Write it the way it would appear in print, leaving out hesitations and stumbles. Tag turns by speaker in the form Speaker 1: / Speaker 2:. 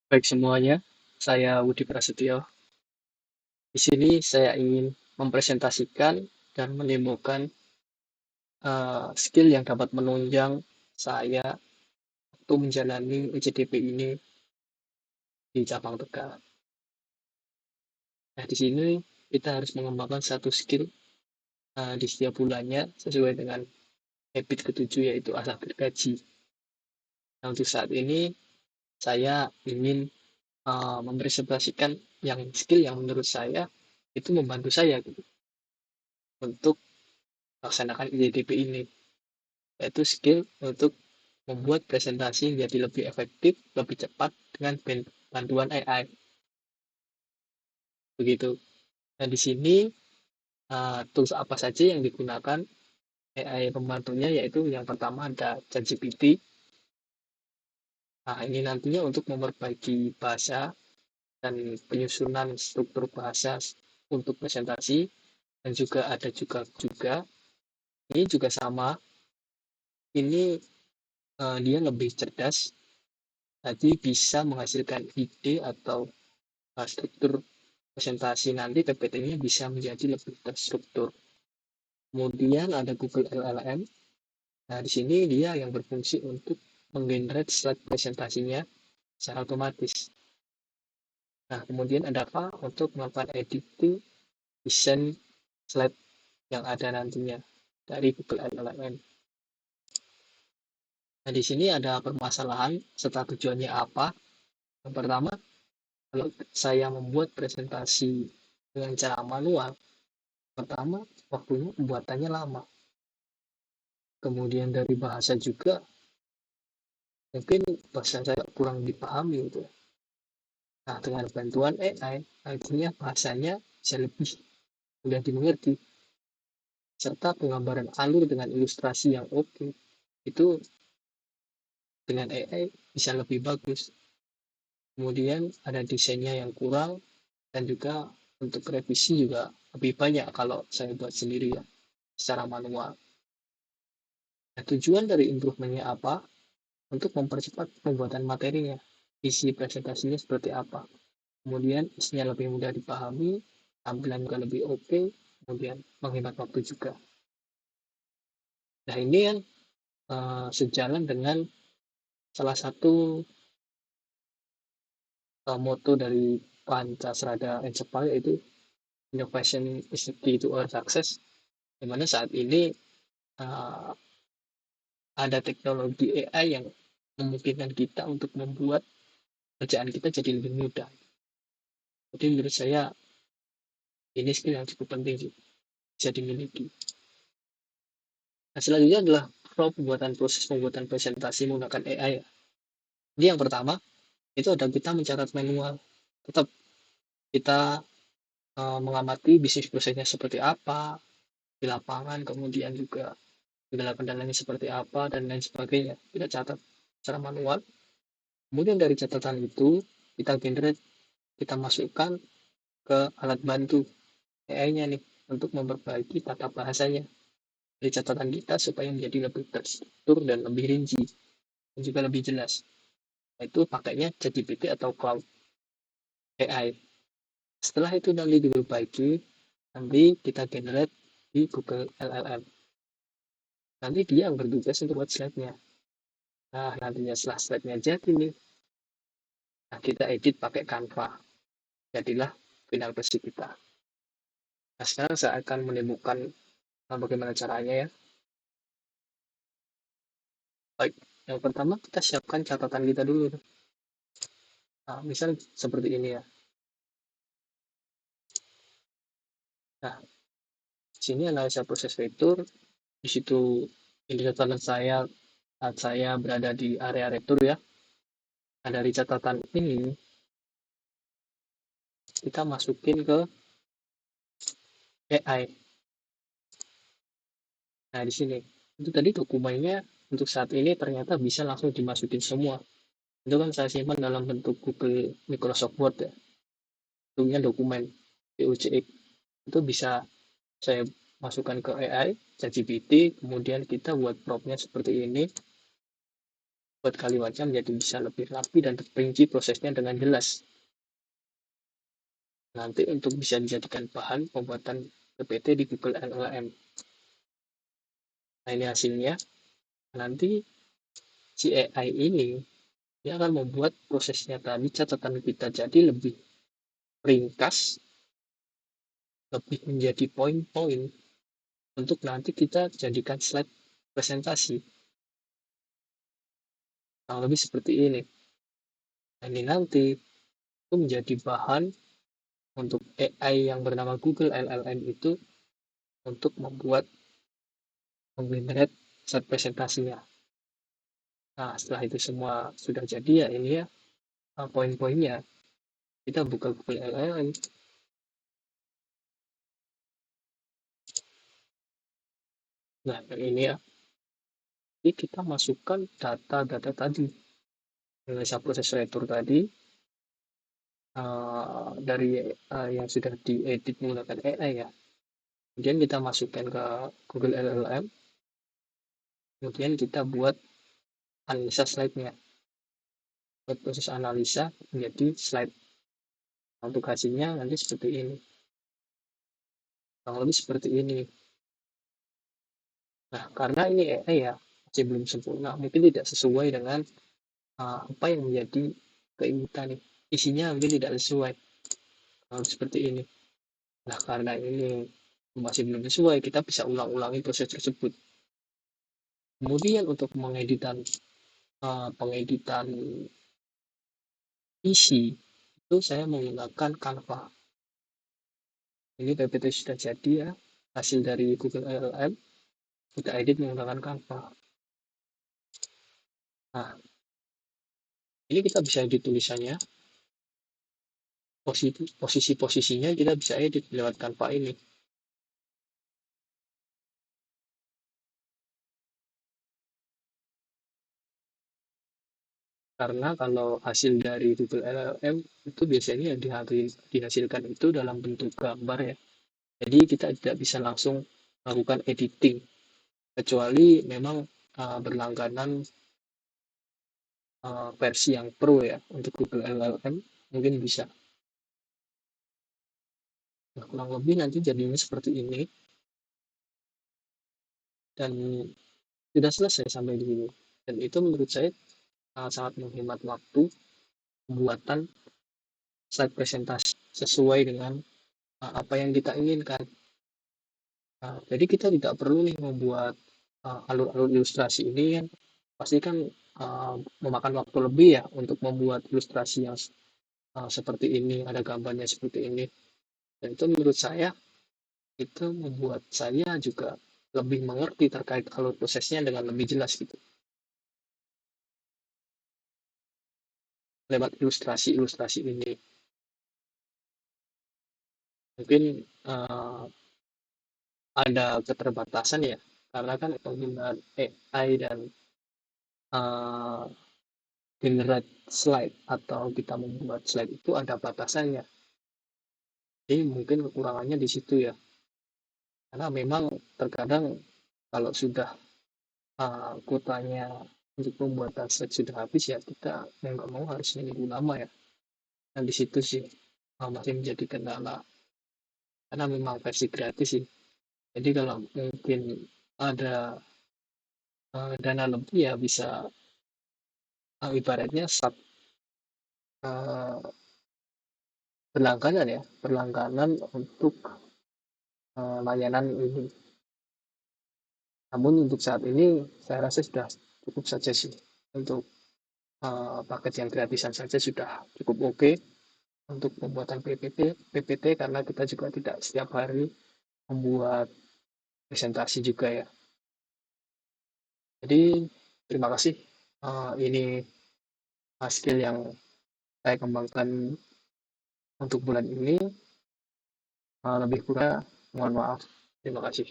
Speaker 1: Baik semuanya, saya Budi Prasetyo. Di sini saya ingin mempresentasikan dan menimbulkan skill yang dapat menunjang saya waktu menjalani UJDP ini di cabang Tegal. Nah, di sini kita harus mengembangkan satu skill di setiap bulannya sesuai dengan habit ketujuh yaitu asah gergaji. Nah, untuk saat ini saya ingin mempresentasikan yang skill yang menurut saya itu membantu saya gitu, untuk melaksanakan UJDP ini, yaitu skill untuk membuat presentasi menjadi lebih efektif, lebih cepat dengan bantuan AI. Begitu. Nah, di sini tools apa saja yang digunakan AI pembantunya, yaitu yang pertama ada ChatGPT. Nah, ini nantinya untuk memperbaiki bahasa dan penyusunan struktur bahasa untuk presentasi, dan juga ada juga ini juga sama. Ini dia lebih cerdas, jadi bisa menghasilkan ide atau struktur presentasi nanti PPT-nya bisa menjadi lebih terstruktur. Kemudian ada Google LLM. Nah, di sini dia yang berfungsi untuk menggenerate slide presentasinya secara otomatis. Nah, kemudian ada apa untuk melakukan editing desain slide yang ada nantinya dari Google LLM. Nah, di sini ada permasalahan serta tujuannya apa. Yang pertama, kalau saya membuat presentasi dengan cara manual, pertama waktunya pembuatannya lama. Kemudian dari bahasa juga, mungkin bahasa saya kurang dipahami gitu. Nah, dengan bantuan AI, akhirnya bahasanya bisa lebih mudah dimengerti, serta penggambaran alur dengan ilustrasi yang oke, itu dengan AI bisa lebih bagus. Kemudian ada desainnya yang kurang, dan juga untuk revisi juga lebih banyak kalau saya buat sendiri ya, secara manual. Nah, tujuan dari improvementnya apa? Untuk mempercepat pembuatan materinya, isi presentasinya seperti apa, kemudian isinya lebih mudah dipahami, tampilan juga lebih oke, kemudian menghemat waktu juga. Nah, ini yang sejalan dengan salah satu moto dari Pancasrada Encepal, yaitu innovation is the key to our success, di mana saat ini uh, ada teknologi AI yang memungkinkan kita untuk membuat kerjaan kita jadi lebih mudah. Jadi menurut saya ini skill yang cukup penting sih, bisa dimiliki. Nah, selanjutnya adalah proses pembuatan presentasi menggunakan AI. Jadi yang pertama, itu ada kita mencatat manual. Tetap kita mengamati bisnis prosesnya seperti apa di lapangan, kemudian juga kendala-kendalanya seperti apa, dan lain sebagainya. Kita catat secara manual. Kemudian dari catatan itu, kita generate, kita masukkan ke alat bantu AI-nya nih, untuk memperbaiki tata bahasanya dari catatan kita supaya menjadi lebih terstruktur dan lebih rinci, dan juga lebih jelas. Itu pakainya ChatGPT atau Cloud AI. Setelah itu nanti diperbaiki, nanti kita generate di Google LLM. Nanti dia yang bertugas untuk buat slide-nya. Nah, nantinya setelah slide-nya jadi nih, nah kita edit pakai Canva. Jadilah final versi kita. Nah, sekarang saya akan menemukan bagaimana caranya ya. Baik, yang pertama kita siapkan catatan kita dulu. Nah, misal seperti ini ya. Nah, sini analisa proses fitur. Di situ ini catatan saya saat saya berada di area retur ya. Nah, dari catatan ini kita masukin ke AI. Nah, di sini itu tadi dokumennya untuk saat ini ternyata bisa langsung dimasukin semua. Itu kan saya simpan dalam bentuk Google Microsoft Word ya. Bentuknya dokumen PUCX. Itu bisa saya masukkan ke AI, ChatGPT, kemudian kita buat prompt-nya seperti ini. buat kalimatnya menjadi bisa lebih rapi dan terperinci prosesnya dengan jelas. Nanti untuk bisa dijadikan bahan pembuatan PPT di Google LLM. Nah, ini hasilnya. Nanti si AI ini dia akan membuat prosesnya tadi catatan kita jadi lebih ringkas, lebih menjadi poin-poin untuk nanti kita jadikan slide presentasi. Nah, lebih seperti ini. Nah, ini nanti itu menjadi bahan untuk AI yang bernama Google LLM itu untuk membuat menggenerate slide presentasinya. Nah, setelah itu semua sudah jadi ya ini ya poin-poinnya. Kita buka Google LLM. Nah, yang ini ya. Jadi kita masukkan data-data tadi. Analisa proses retur tadi dari yang sudah diedit menggunakan AI ya. Kemudian kita masukkan ke Google LLM. Kemudian kita buat analisa slide-nya. Buat proses analisa menjadi slide. Untuk hasilnya nanti seperti ini. Kurang lebih seperti ini. Nah, karena ini AI ya, masih belum sempurna, mungkin tidak sesuai dengan apa yang menjadi keinginan. Isinya mungkin tidak sesuai. Seperti ini. Nah, karena ini masih belum sesuai, kita bisa ulang-ulangi proses tersebut. Kemudian untuk pengeditan isi, itu saya menggunakan Canva. Ini PPT sudah jadi ya, hasil dari Google LLM, kita edit menggunakan Canva. Nah, ini kita bisa edit tulisannya, posisi-posisinya kita bisa edit lewat Canva ini. Karena kalau hasil dari Google LLM itu biasanya dihasilkan itu dalam bentuk gambar ya. Jadi kita tidak bisa langsung melakukan editing kecuali memang berlangganan versi yang pro ya untuk Google LLM mungkin bisa. Nah, kurang lebih nanti jadinya seperti ini dan sudah selesai sampai di sini. Dan itu menurut saya sangat menghemat waktu pembuatan slide presentasi sesuai dengan apa yang kita inginkan. Jadi kita tidak perlu nih membuat alur-alur ilustrasi ini kan pasti kan memakan waktu lebih ya untuk membuat ilustrasi yang seperti ini, ada gambarnya seperti ini. Dan itu menurut saya itu membuat saya juga lebih mengerti terkait alur prosesnya dengan lebih jelas gitu. Lewat ilustrasi-ilustrasi ini. Mungkin ada keterbatasan ya, karena kan penggunaan AI dan uh, generate slide atau kita membuat slide itu ada batasannya. Jadi mungkin kekurangannya di situ ya. Karena memang terkadang kalau sudah kuotanya untuk pembuatan slide sudah habis ya kita mau nggak mau harus menunggu lama ya. Dan di situ sih masih menjadi kendala. Karena memang versi gratis sih. Jadi kalau mungkin ada dana lebih ya bisa ibaratnya uh, berlangganan untuk layanan ini. Namun untuk saat ini saya rasa sudah cukup saja sih untuk paket yang gratisan saja sudah cukup oke untuk pembuatan PPT karena kita juga tidak setiap hari membuat presentasi juga ya. Jadi terima kasih. Ini skill yang saya kembangkan untuk bulan ini. Lebih kurang mohon maaf. Terima kasih.